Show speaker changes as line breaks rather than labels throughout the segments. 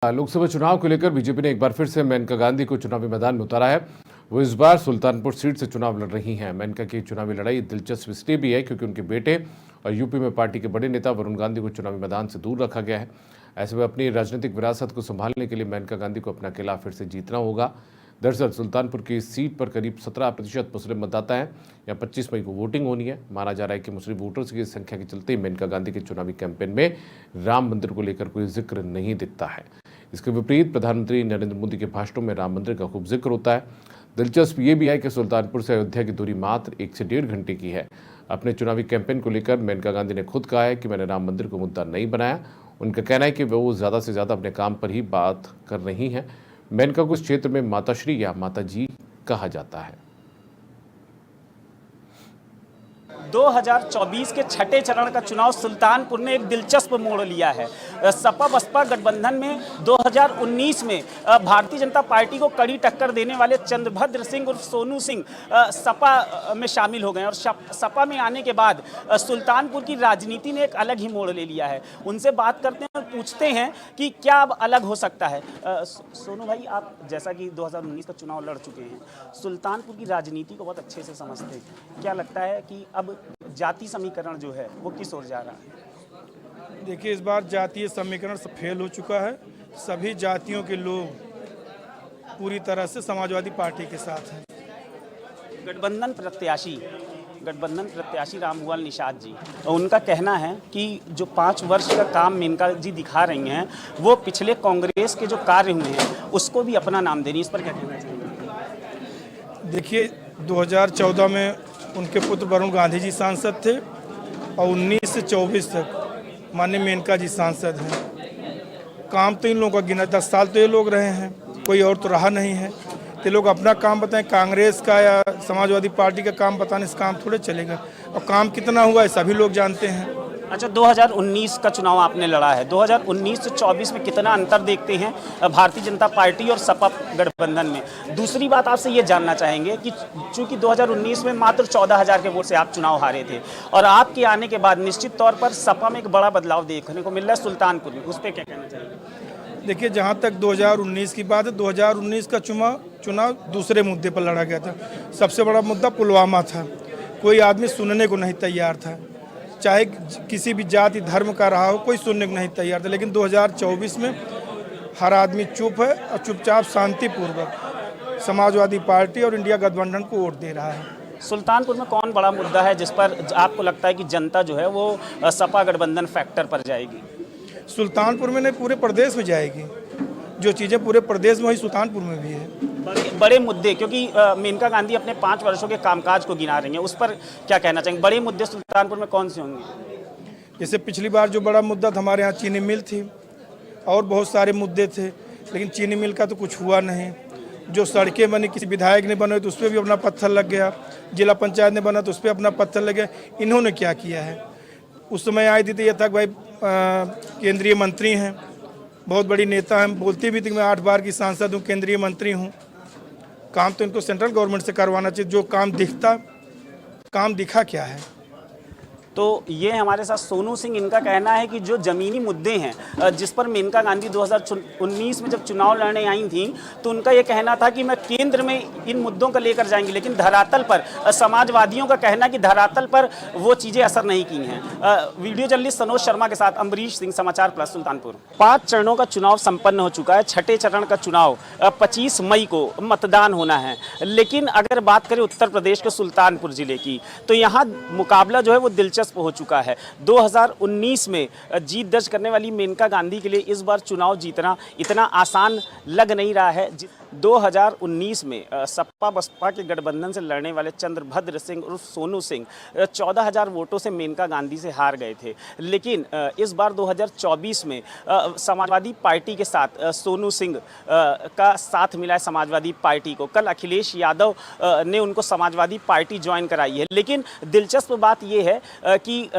लोकसभा चुनाव को लेकर बीजेपी ने एक बार फिर से मेनका गांधी को चुनावी मैदान में उतारा है। वो इस बार सुल्तानपुर सीट से चुनाव लड़ रही हैं। मेनका की चुनावी लड़ाई दिलचस्प इसलिए भी है क्योंकि उनके बेटे और यूपी में पार्टी के बड़े नेता वरुण गांधी को चुनावी मैदान से दूर रखा गया है। ऐसे में अपनी राजनीतिक विरासत को संभालने के लिए मेनका गांधी को अपना किला फिर से जीतना होगा। दरअसल सुल्तानपुर की इस सीट पर करीब 17% मुस्लिम मतदाता हैं। यहाँ 25 मई को वोटिंग होनी है। माना जा रहा है कि मुस्लिम वोटर्स की संख्या के चलते मेनका गांधी के चुनावी कैंपेन में राम मंदिर को लेकर कोई जिक्र नहीं दिखता है। इसके विपरीत प्रधानमंत्री नरेंद्र मोदी के भाषणों में राम मंदिर का खूब जिक्र होता है। दिलचस्प ये भी है कि सुल्तानपुर से अयोध्या की दूरी मात्र 1 से 1.5 घंटे की है। अपने चुनावी कैंपेन को लेकर मेनका गांधी ने खुद कहा है कि मैंने राम मंदिर को मुद्दा नहीं बनाया। उनका कहना है कि वो ज़्यादा से ज़्यादा अपने काम पर ही बात कर रही हैं। मेनका को इस क्षेत्र में माताश्री या माताजी कहा जाता है।
2024 के छठे चरण का चुनाव सुल्तानपुर ने एक दिलचस्प मोड़ लिया है। सपा बसपा गठबंधन में 2019 में भारतीय जनता पार्टी को कड़ी टक्कर देने वाले चंद्रभद्र सिंह उर्फ सोनू सिंह सपा में शामिल हो गए और सपा में आने के बाद सुल्तानपुर की राजनीति ने एक अलग ही मोड़ ले लिया है। उनसे बात करते हैं और पूछते हैं कि क्या अब अलग हो सकता है। सोनू भाई, आप जैसा कि 2019 का चुनाव लड़ चुके हैं, सुल्तानपुर की राजनीति को बहुत अच्छे से समझते हैं, क्या लगता है कि अब जाति समीकरण जो है वो किस ओर जा रहा है?
देखिए, इस बार जातीय समीकरण फेल हो चुका है। सभी जातियों के लोग पूरी तरह से समाजवादी पार्टी के साथ हैं।
गठबंधन प्रत्याशी रामभुआल निषाद जी, उनका कहना है कि जो 5 वर्ष का काम मेनका जी दिखा रही हैं वो पिछले कांग्रेस के जो कार्य हुए हैं उसको भी अपना नाम दे रही है। इस पर क्या कहना चाहिए?
देखिए, 2014 में उनके पुत्र वरुण गांधी जी सांसद थे और 19 से 24 तक माननीय मेनका जी सांसद हैं। काम तो इन लोगों का गिना 10 साल तो ये लोग रहे हैं, कोई और तो रहा नहीं है। ये लोग अपना काम बताएं, कांग्रेस का या समाजवादी पार्टी का काम बताने से काम थोड़े चलेगा। और काम कितना हुआ है सभी लोग जानते हैं।
अच्छा, 2019 का चुनाव आपने लड़ा है, 2019 से 24 में कितना अंतर देखते हैं भारतीय जनता पार्टी और सपा गठबंधन में? दूसरी बात आपसे ये जानना चाहेंगे कि चूंकि 2019 में मात्र 14,000 के वोट से आप चुनाव हारे थे और आपके आने के बाद निश्चित तौर पर सपा में एक बड़ा बदलाव देखने को मिल रहा है सुल्तानपुर में, उस पर क्या कहना चाहिए?
देखिए, जहाँ तक 2019 की बात है, 2019 का चुनाव दूसरे मुद्दे पर लड़ा गया था। सबसे बड़ा मुद्दा पुलवामा था। कोई आदमी सुनने को नहीं तैयार था, चाहे किसी भी जाति धर्म का रहा हो, कोई सुनने को नहीं तैयार था। लेकिन 2024 में हर आदमी चुप है और चुपचाप शांतिपूर्वक समाजवादी पार्टी और इंडिया गठबंधन को वोट दे रहा है।
सुल्तानपुर में कौन बड़ा मुद्दा है जिस पर आपको लगता है कि जनता जो है वो सपा गठबंधन फैक्टर पर जाएगी?
सुल्तानपुर में नहीं, पूरे प्रदेश में जाएगी। जो चीज़ें पूरे प्रदेश में वही सुल्तानपुर में भी है।
बड़े मुद्दे, क्योंकि मेनका गांधी अपने 5 वर्षों के कामकाज को गिना रही हैं, उस पर क्या कहना चाहेंगे? बड़े मुद्दे सुल्तानपुर में कौन से होंगे?
जैसे पिछली बार जो बड़ा मुद्दा था, हमारे यहाँ चीनी मिल थी और बहुत सारे मुद्दे थे, लेकिन चीनी मिल का तो कुछ हुआ नहीं। जो सड़कें बनी, किसी विधायक ने बनाई तो उस पर भी अपना पत्थर लग गया, जिला पंचायत ने बना तो उस पर अपना पत्थर लग गया। इन्होंने क्या किया है? उस समय आई थी तो यह था कि भाई केंद्रीय मंत्री हैं, बहुत बड़ी नेता हैं, बोलती भी थी कि मैं 8 बार की सांसद हूँ, केंद्रीय मंत्री हूँ। काम तो इनको सेंट्रल गवर्नमेंट से करवाना चाहिए। जो काम दिखा क्या है?
तो ये हमारे साथ सोनू सिंह, इनका कहना है कि जो ज़मीनी मुद्दे हैं जिस पर मेनका गांधी 2019 में जब चुनाव लड़ने आई थी तो उनका ये कहना था कि मैं केंद्र में इन मुद्दों को लेकर जाएंगी, लेकिन धरातल पर समाजवादियों का कहना कि धरातल पर वो चीज़ें असर नहीं की हैं। वीडियो जर्नलिस्ट सनोज शर्मा के साथ अम्बरीश सिंह, समाचार प्लस, सुल्तानपुर। 5 चरणों का चुनाव संपन्न हो चुका है। छठे चरण का चुनाव 25 मई को मतदान होना है। लेकिन अगर बात करें उत्तर प्रदेश के सुल्तानपुर जिले की, तो यहाँ मुकाबला जो है वो दिलचस्प हो चुका है। 2019 में जीत दर्ज करने वाली मेनका गांधी के लिए इस बार चुनाव जीतना इतना आसान लग नहीं रहा है। 2019 में सपा बसपा के गठबंधन से लड़ने वाले चंद्रभद्र सिंह उर्फ सोनू सिंह 14,000 वोटों से मेनका गांधी से हार गए थे। लेकिन इस बार 2024 में समाजवादी पार्टी के साथ सोनू सिंह का साथ मिला है समाजवादी पार्टी को। कल अखिलेश यादव ने उनको समाजवादी पार्टी ज्वाइन कराई है। लेकिन दिलचस्प बात यह है कि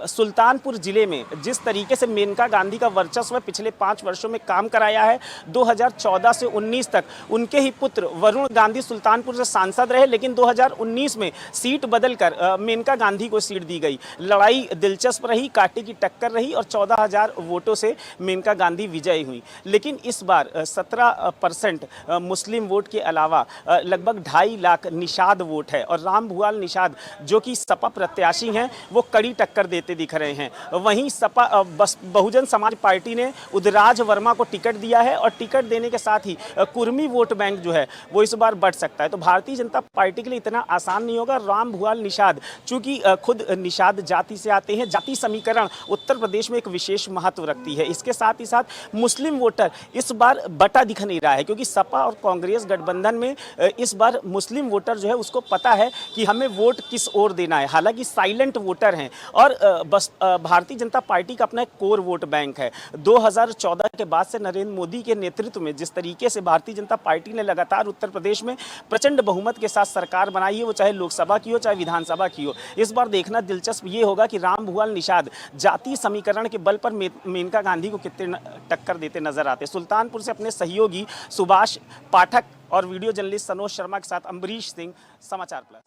सुल्तानपुर जिले में जिस तरीके से मेनका गांधी का वर्चस्व पिछले 5 वर्षों में काम कराया है, 2014 से 19 तक उनके ही पुत्र वरुण गांधी सुल्तानपुर से सांसद रहे, लेकिन 2019 में सीट बदलकर मेनका गांधी को सीट दी गई। लड़ाई दिलचस्प रही, कांटे की टक्कर रही और 14,000 वोटों से मेनका गांधी विजयी हुई। लेकिन इस बार 17% मुस्लिम वोट के अलावा लगभग 2.5 लाख निषाद वोट है और राम भुआल निषाद जो कि सपा प्रत्याशी हैं वो कड़ी टक्कर देते दिख रहे हैं। वहीं सपा बहुजन समाज पार्टी ने उदयराज वर्मा को टिकट दिया है और टिकट देने के साथ ही कुर्मी वोट बैंक जो है वो इस बार बढ़ सकता है। तो भारतीय जनता पार्टी के लिए इतना आसान नहीं होगा। राम भुआल निषाद चूंकि खुद निषाद जाति से आते हैं, जाति समीकरण उत्तर प्रदेश में एक विशेष महत्व रखती है। इसके साथ ही साथ मुस्लिम वोटर इस बार बटा दिख नहीं रहा है, क्योंकि सपा और कांग्रेस गठबंधन में इस बार मुस्लिम वोटर जो है उसको पता है कि हमें वोट किस ओर देना है। हालांकि साइलेंट वोटर हैं और बस भारतीय जनता पार्टी का अपना एक कोर वोट बैंक है। 2014 के बाद से नरेंद्र मोदी के नेतृत्व में जिस तरीके से भारतीय जनता पार्टी ने लगातार उत्तर प्रदेश में प्रचंड बहुमत के साथ सरकार बनाई है, वो चाहे लोकसभा की हो चाहे विधानसभा की हो। इस बार देखना दिलचस्प ये होगा कि राम भुआल निषाद जातीय समीकरण के बल पर मेनका गांधी को कितने टक्कर देते नजर आते। सुल्तानपुर से अपने सहयोगी सुभाष पाठक और वीडियो जर्नलिस्ट सनोज शर्मा के साथ अम्बरीश सिंह, समाचार प्लस।